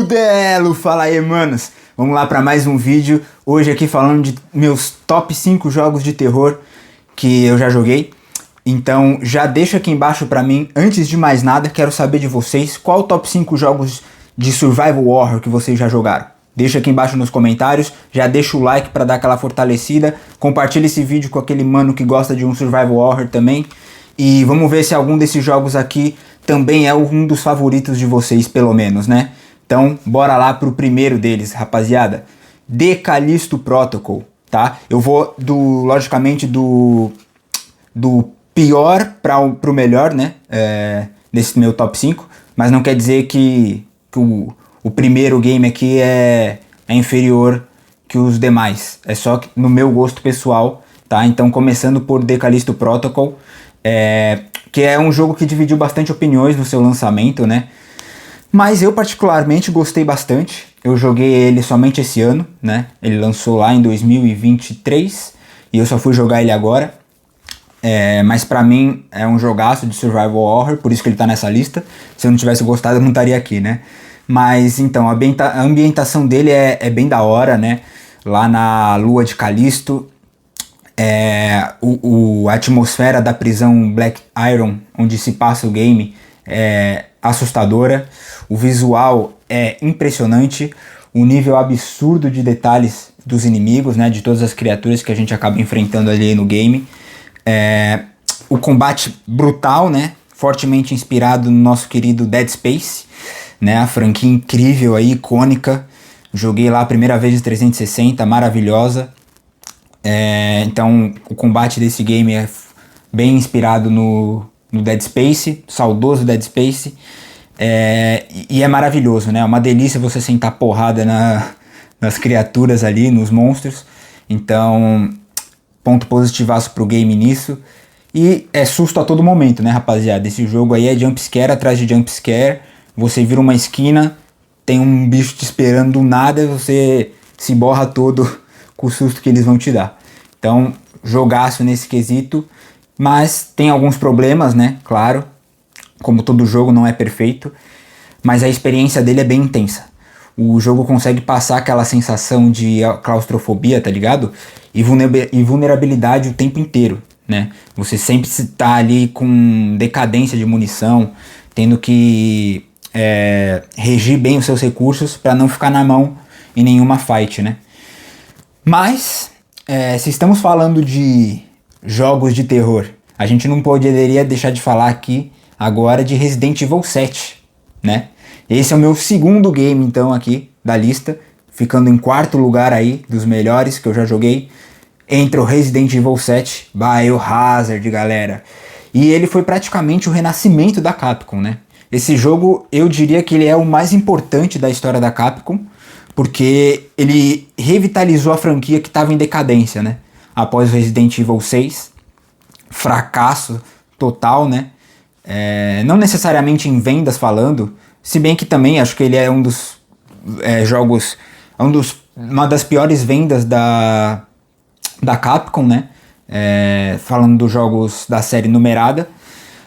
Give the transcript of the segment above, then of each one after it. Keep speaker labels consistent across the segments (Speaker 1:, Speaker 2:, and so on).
Speaker 1: Delo! Fala aí, manos! Vamos lá para mais um vídeo. Hoje aqui falando de meus top 5 jogos de terror que eu já joguei. Então já deixa aqui embaixo para mim. Antes de mais nada, quero saber de vocês qual o top 5 jogos de survival horror que vocês já jogaram. Deixa aqui embaixo nos comentários, já deixa o like para dar aquela fortalecida. Compartilha esse vídeo com aquele mano que gosta de um survival horror também. E vamos ver se algum desses jogos aqui também é um dos favoritos de vocês, pelo menos, né? Então, bora lá pro primeiro deles, rapaziada. The Callisto Protocol, tá? Eu vou, logicamente, do pior pro melhor, né? Nesse meu top 5. Mas não quer dizer que o primeiro game aqui é inferior que os demais. É só que no meu gosto pessoal, tá? Então, começando por The Callisto Protocol, que é um jogo que dividiu bastante opiniões no seu lançamento, né? Mas eu particularmente gostei bastante. Eu joguei ele somente esse ano, né? Ele lançou lá em 2023 e eu só fui jogar ele agora. Mas pra mim é um jogaço de survival horror, por isso que ele tá nessa lista. Se eu não tivesse gostado eu não estaria aqui, né? Mas então, a ambientação dele é bem da hora, né? Lá na lua de Callisto. A atmosfera da prisão Black Iron, onde se passa o game, é assustadora. O visual é impressionante. O nível absurdo de detalhes dos inimigos, né, de todas as criaturas que a gente acaba enfrentando ali no game. O combate brutal, né, fortemente inspirado no nosso querido Dead Space, né, a franquia incrível aí, icônica. Joguei lá a primeira vez em 360, maravilhosa. Então o combate desse game é bem inspirado no Dead Space, saudoso Dead Space, e é maravilhoso, né? É uma delícia você sentar porrada nas criaturas ali, nos monstros. Então, ponto positivaço pro game nisso. E é susto a todo momento, né, rapaziada? Esse jogo aí é jumpscare atrás de jumpscare. Você vira uma esquina, tem um bicho te esperando do nada e você se borra todo com o susto que eles vão te dar. Então, jogaço nesse quesito, mas tem alguns problemas, né? Claro, como todo jogo não é perfeito, mas a experiência dele é bem intensa. O jogo consegue passar aquela sensação de claustrofobia, tá ligado? E vulnerabilidade o tempo inteiro, né? Você sempre está ali com decadência de munição, tendo que regir bem os seus recursos para não ficar na mão em nenhuma fight, né? Mas, se estamos falando de jogos de terror, a gente não poderia deixar de falar aqui agora de Resident Evil 7, né? Esse é o meu segundo game, então, aqui da lista, ficando em quarto lugar aí dos melhores que eu já joguei, entre o Resident Evil 7 Biohazard, galera. E ele foi praticamente o renascimento da Capcom, né? Esse jogo, eu diria que ele é o mais importante da história da Capcom, porque ele revitalizou a franquia que estava em decadência, né? Após o Resident Evil 6, fracasso total, né? Não necessariamente em vendas falando, se bem que também acho que ele é um dos jogos, uma das piores vendas da Capcom, né? Falando dos jogos da série numerada,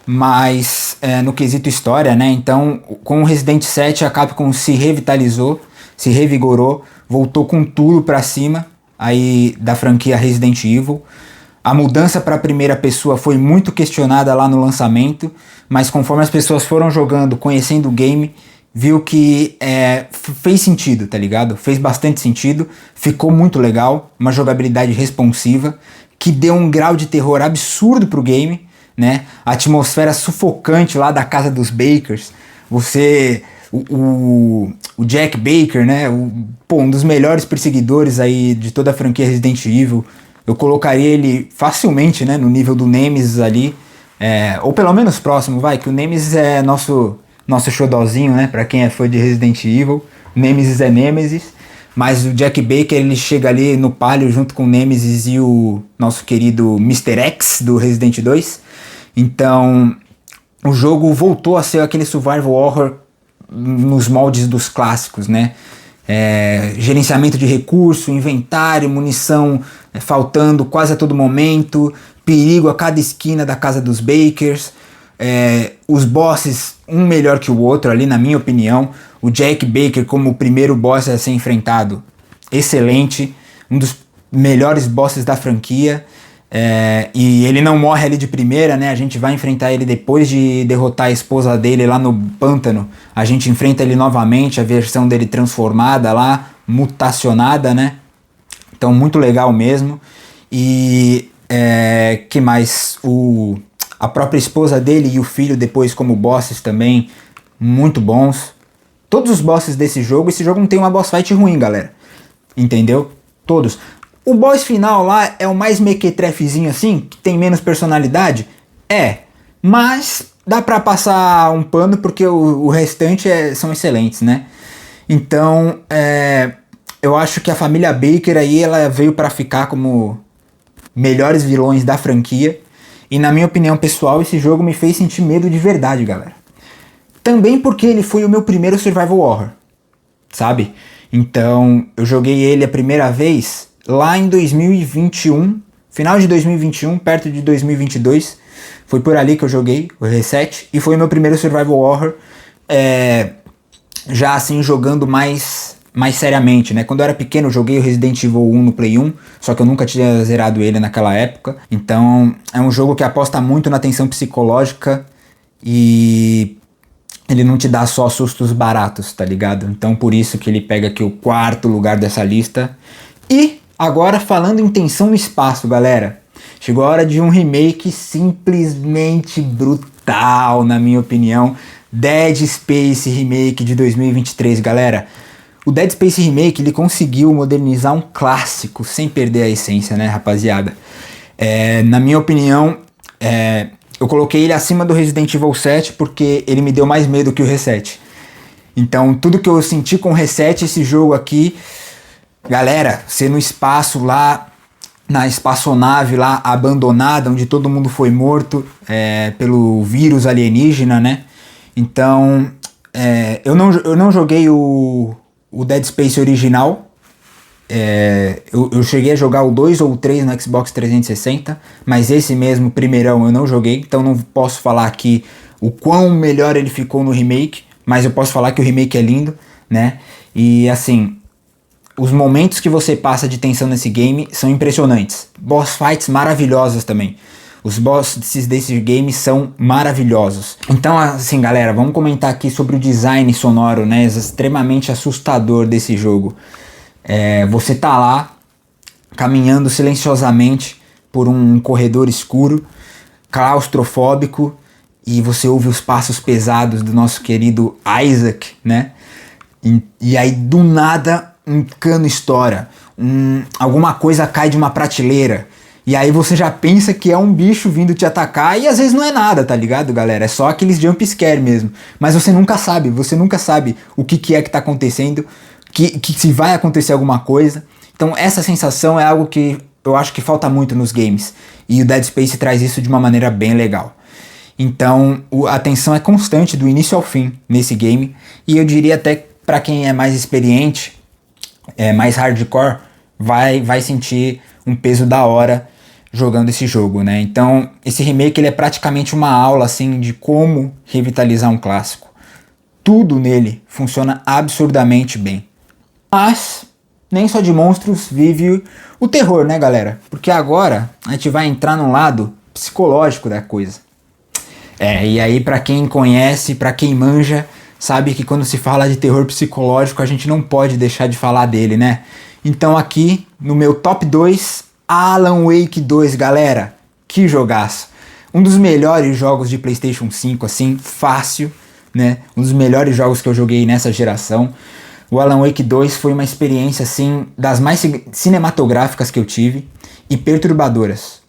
Speaker 1: mas no quesito história, né? Então, com o Resident 7 a Capcom se revitalizou, se revigorou, voltou com tudo pra cima aí da franquia Resident Evil. A mudança para a primeira pessoa foi muito questionada lá no lançamento, mas conforme as pessoas foram jogando, conhecendo o game, viu que fez sentido, tá ligado? Fez bastante sentido, ficou muito legal, uma jogabilidade responsiva, que deu um grau de terror absurdo pro game, né? A atmosfera sufocante lá da casa dos Bakers, o Jack Baker, né? Um dos melhores perseguidores aí de toda a franquia Resident Evil. Eu colocaria ele facilmente, né, no nível do Nemesis ali, ou pelo menos próximo, que o Nemesis é nosso xodózinho, né, pra quem é fã de Resident Evil. Nemesis é Nemesis, mas o Jack Baker, ele chega ali no páreo junto com o Nemesis e o nosso querido Mr. X do Resident 2. Então, o jogo voltou a ser aquele survival horror nos moldes dos clássicos, né? Gerenciamento de recurso, inventário, munição faltando quase a todo momento, perigo a cada esquina da casa dos Bakers, Os bosses, um melhor que o outro ali, na minha opinião. O Jack Baker como o primeiro boss a ser enfrentado, excelente, um dos melhores bosses da franquia. E ele não morre ali de primeira, né? A gente vai enfrentar ele depois de derrotar a esposa dele lá no pântano. A gente enfrenta ele novamente, a versão dele transformada lá, mutacionada, né? Então muito legal mesmo. E que mais? A própria esposa dele e o filho depois como bosses também, muito bons. Todos os bosses desse jogo, esse jogo não tem uma boss fight ruim, galera. Entendeu? Todos. O boss final lá é o mais mequetrefezinho assim, que tem menos personalidade? Mas dá pra passar um pano porque o restante são excelentes, né? Então, eu acho que a família Baker aí, ela veio pra ficar como melhores vilões da franquia. E na minha opinião pessoal, esse jogo me fez sentir medo de verdade, galera. Também porque ele foi o meu primeiro survival horror, sabe? Então, eu joguei ele a primeira vez lá em 2021, final de 2021, perto de 2022. Foi por ali que eu joguei o Reset e foi o meu primeiro survival horror, já assim jogando mais seriamente, né? Quando eu era pequeno eu joguei o Resident Evil 1 no Play 1, só que eu nunca tinha zerado ele naquela época. Então, é um jogo que aposta muito na tensão psicológica e ele não te dá só sustos baratos, tá ligado? Então por isso que ele pega aqui o 4º lugar dessa lista. E agora falando em tensão no espaço, galera, chegou a hora de um remake simplesmente brutal, na minha opinião. Dead Space Remake de 2023, galera. O Dead Space Remake, ele conseguiu modernizar um clássico sem perder a essência, né, rapaziada? Na minha opinião, eu coloquei ele acima do Resident Evil 7 porque ele me deu mais medo que o Reset. Então, tudo que eu senti com o Reset, esse jogo aqui, galera, ser no espaço lá, na espaçonave lá, abandonada, onde todo mundo foi morto pelo vírus alienígena, né? Então, eu não joguei o Dead Space original. Eu cheguei a jogar o 2 ou o 3 no Xbox 360, mas esse mesmo, primeirão, eu não joguei, então não posso falar aqui o quão melhor ele ficou no remake, mas eu posso falar que o remake é lindo, né? E assim, os momentos que você passa de tensão nesse game são impressionantes. Boss fights maravilhosas também. Os bosses desse game são maravilhosos. Então, assim, galera, vamos comentar aqui sobre o design sonoro, né? Extremamente assustador desse jogo. Você tá lá, caminhando silenciosamente por um corredor escuro, claustrofóbico, e você ouve os passos pesados do nosso querido Isaac, né? E aí, do nada, um cano estoura, alguma coisa cai de uma prateleira, e aí você já pensa que é um bicho vindo te atacar, e às vezes não é nada, tá ligado, galera? É só aqueles jump scare mesmo. Mas você nunca sabe o que é que tá acontecendo, que se vai acontecer alguma coisa. Então essa sensação é algo que eu acho que falta muito nos games, e o Dead Space traz isso de uma maneira bem legal. Então a tensão é constante do início ao fim nesse game, e eu diria até para quem é mais experiente, mais hardcore, vai sentir um peso da hora jogando esse jogo, né? Então esse remake ele é praticamente uma aula assim de como revitalizar um clássico. Tudo nele funciona absurdamente bem. Mas nem só de monstros vive o terror, né, galera? Porque agora a gente vai entrar no lado psicológico da coisa. E aí pra quem conhece, pra quem manja, sabe que quando se fala de terror psicológico a gente não pode deixar de falar dele, né? Então aqui no meu top 2, Alan Wake 2, galera. Que jogaço. Um dos melhores jogos de PlayStation 5, assim, fácil, né? Um dos melhores jogos que eu joguei nessa geração. O Alan Wake 2 foi uma experiência, assim, das mais cinematográficas que eu tive e perturbadoras,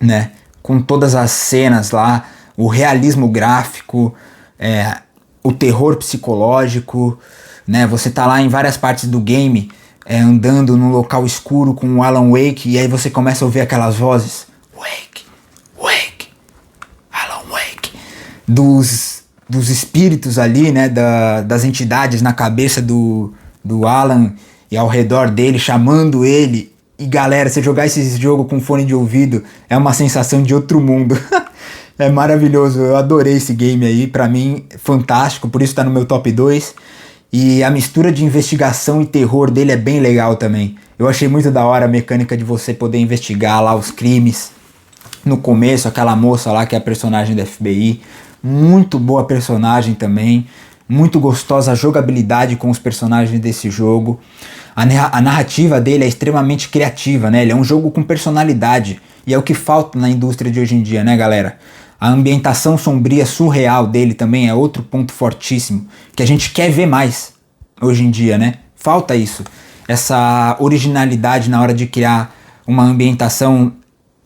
Speaker 1: né? Com todas as cenas lá, o realismo gráfico, o terror psicológico, né? Você tá lá em várias partes do game, andando num local escuro com o Alan Wake, e aí você começa a ouvir aquelas vozes, Wake, Wake, Alan Wake, dos espíritos ali, né, das entidades na cabeça do Alan e ao redor dele, chamando ele. E galera, você jogar esse jogo com fone de ouvido é uma sensação de outro mundo. É maravilhoso, eu adorei esse game aí, pra mim, fantástico, por isso tá no meu top 2. E a mistura de investigação e terror dele é bem legal também. Eu achei muito da hora a mecânica de você poder investigar lá os crimes. No começo, aquela moça lá que é a personagem da FBI. Muito boa personagem também. Muito gostosa a jogabilidade com os personagens desse jogo. A narrativa dele é extremamente criativa, né? Ele é um jogo com personalidade. E é o que falta na indústria de hoje em dia, né, galera? A ambientação sombria surreal dele também é outro ponto fortíssimo. Que a gente quer ver mais hoje em dia, né? Falta isso. Essa originalidade na hora de criar uma ambientação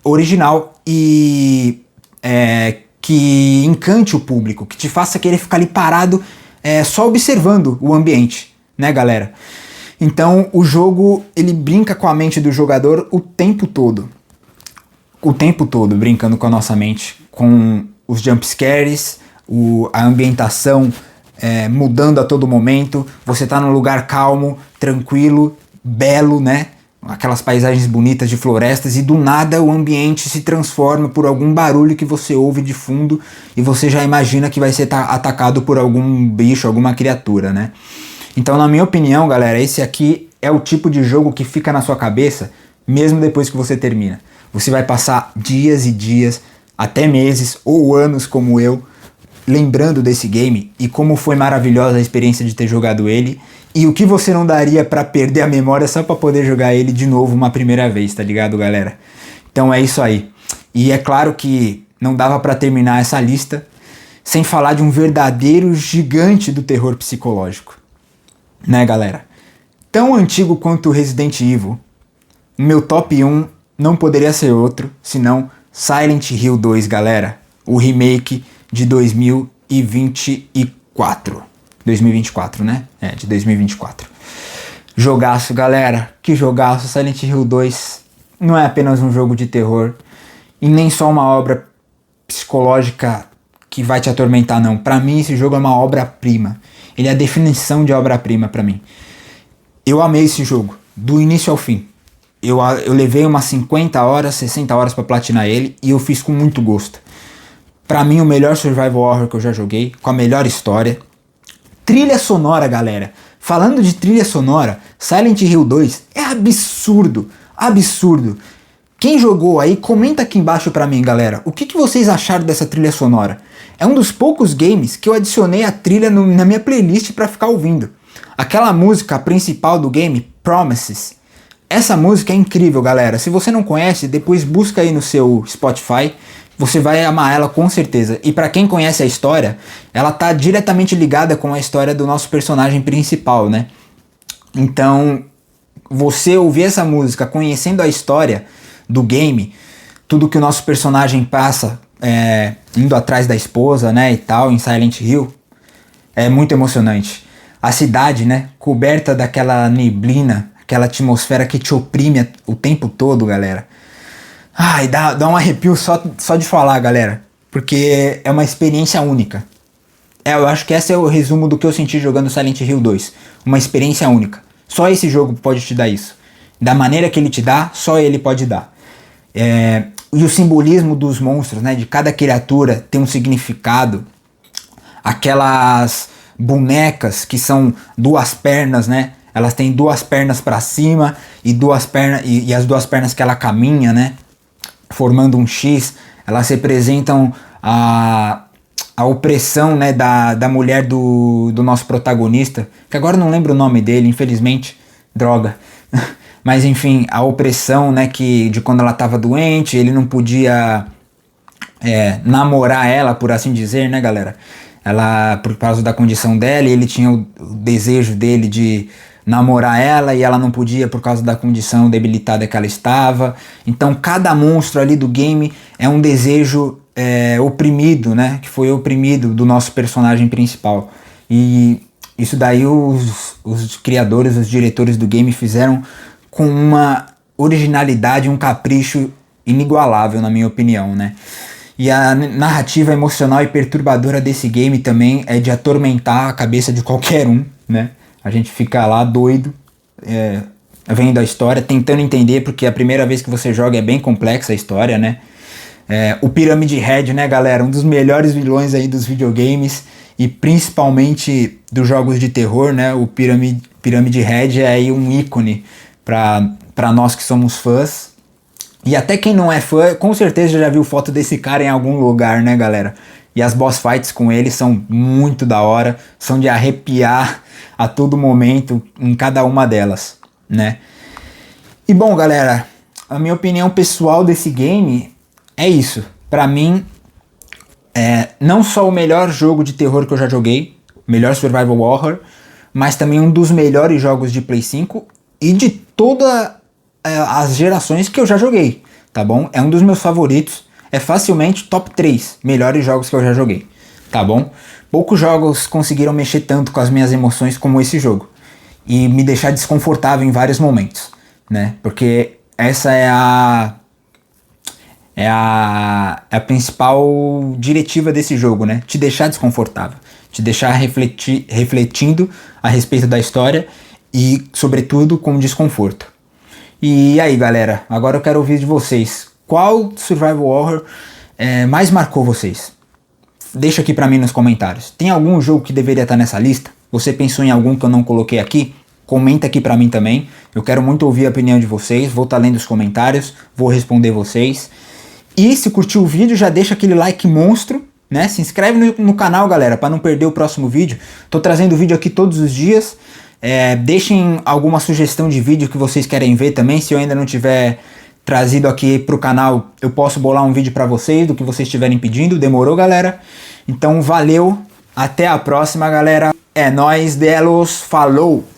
Speaker 1: original e que encante o público, que te faça querer ficar ali parado só observando o ambiente, né, galera? Então o jogo ele brinca com a mente do jogador o tempo todo. O tempo todo brincando com a nossa mente, com os jumpscares, a ambientação mudando a todo momento. Você tá num lugar calmo, tranquilo, belo, né? Aquelas paisagens bonitas de florestas e do nada o ambiente se transforma por algum barulho que você ouve de fundo e você já imagina que vai ser atacado por algum bicho, alguma criatura, né? Então, na minha opinião, galera, esse aqui é o tipo de jogo que fica na sua cabeça mesmo depois que você termina. Você vai passar dias e dias, até meses ou anos como eu, lembrando desse game e como foi maravilhosa a experiência de ter jogado ele e o que você não daria pra perder a memória só pra poder jogar ele de novo uma primeira vez, tá ligado, galera? Então é isso aí. E é claro que não dava pra terminar essa lista sem falar de um verdadeiro gigante do terror psicológico, né, galera? Tão antigo quanto Resident Evil, o meu top 1 não poderia ser outro senão Silent Hill 2, galera. O remake de 2024. 2024, né? De 2024. Jogaço, galera. Que jogaço. Silent Hill 2 não é apenas um jogo de terror e nem só uma obra psicológica que vai te atormentar, não. Pra mim, esse jogo é uma obra-prima. Ele é a definição de obra-prima pra mim. Eu amei esse jogo, do início ao fim. Eu levei umas 50 horas, 60 horas pra platinar ele e eu fiz com muito gosto. Pra mim, o melhor survival horror que eu já joguei, com a melhor história. Trilha sonora, galera. Falando de trilha sonora, Silent Hill 2 é absurdo, absurdo. Quem jogou aí, comenta aqui embaixo pra mim, galera. O que vocês acharam dessa trilha sonora? É um dos poucos games que eu adicionei a trilha na minha playlist pra ficar ouvindo. Aquela música principal do game, Promises. Essa música é incrível, galera. Se você não conhece, depois busca aí no seu Spotify. Você vai amar ela com certeza. E pra quem conhece a história, ela tá diretamente ligada com a história do nosso personagem principal, né? Então, você ouvir essa música conhecendo a história do game, tudo que o nosso personagem passa indo atrás da esposa, né, e tal, em Silent Hill, é muito emocionante. A cidade, né, coberta daquela neblina, aquela atmosfera que te oprime o tempo todo, galera. Ai, dá um arrepio só de falar, galera. Porque é uma experiência única. Eu acho que esse é o resumo do que eu senti jogando Silent Hill 2. Uma experiência única. Só esse jogo pode te dar isso. Da maneira que ele te dá, só ele pode dar. E o simbolismo dos monstros, né? De cada criatura tem um significado. Aquelas bonecas que são duas pernas, né? Elas têm duas pernas para cima e duas pernas e as duas pernas que ela caminha, né? Formando um X, elas representam a opressão, né, da mulher do nosso protagonista, que agora eu não lembro o nome dele, infelizmente, droga. Mas enfim, a opressão, né, de quando ela estava doente, ele não podia namorar ela, por assim dizer, né, galera? Ela, por causa da condição dela, ele tinha o desejo dele de namorar ela e ela não podia por causa da condição debilitada que ela estava. Então cada monstro ali do game é um desejo oprimido, né? Que foi oprimido do nosso personagem principal. E isso daí os criadores, os diretores do game fizeram com uma originalidade, um capricho inigualável, na minha opinião, né? E a narrativa emocional e perturbadora desse game também é de atormentar a cabeça de qualquer um, né? A gente fica lá doido, vendo a história, tentando entender, porque a primeira vez que você joga é bem complexa a história, né? O Pyramid Head, né, galera? Um dos melhores vilões aí dos videogames e principalmente dos jogos de terror, né? O Pyramid Head é aí um ícone para nós que somos fãs. E até quem não é fã, com certeza já viu foto desse cara em algum lugar, né, galera? E as boss fights com ele são muito da hora, são de arrepiar a todo momento em cada uma delas, né? E bom, galera, a minha opinião pessoal desse game é isso. Pra mim, não só o melhor jogo de terror que eu já joguei, melhor survival horror, mas também um dos melhores jogos de Play 5 e de todas as gerações que eu já joguei, tá bom? É um dos meus favoritos, é facilmente top 3 melhores jogos que eu já joguei, tá bom? Poucos jogos conseguiram mexer tanto com as minhas emoções como esse jogo e me deixar desconfortável em vários momentos, né? Porque essa é a principal diretiva desse jogo, né? Te deixar desconfortável, te deixar refletindo a respeito da história e, sobretudo, com desconforto. E aí, galera, agora eu quero ouvir de vocês. Qual survival horror mais marcou vocês? Deixa aqui pra mim nos comentários. Tem algum jogo que deveria estar nessa lista? Você pensou em algum que eu não coloquei aqui? Comenta aqui pra mim também. Eu quero muito ouvir a opinião de vocês. Vou estar lendo os comentários, vou responder vocês. E se curtiu o vídeo, já deixa aquele like monstro, né? Se inscreve no canal, galera, para não perder o próximo vídeo. Tô trazendo vídeo aqui todos os dias. Deixem alguma sugestão de vídeo que vocês querem ver também. Se eu ainda não tiver trazido aqui pro canal, eu posso bolar um vídeo para vocês do que vocês estiverem pedindo. Demorou, galera? Então valeu, até a próxima, galera. É nóis, delos, falou!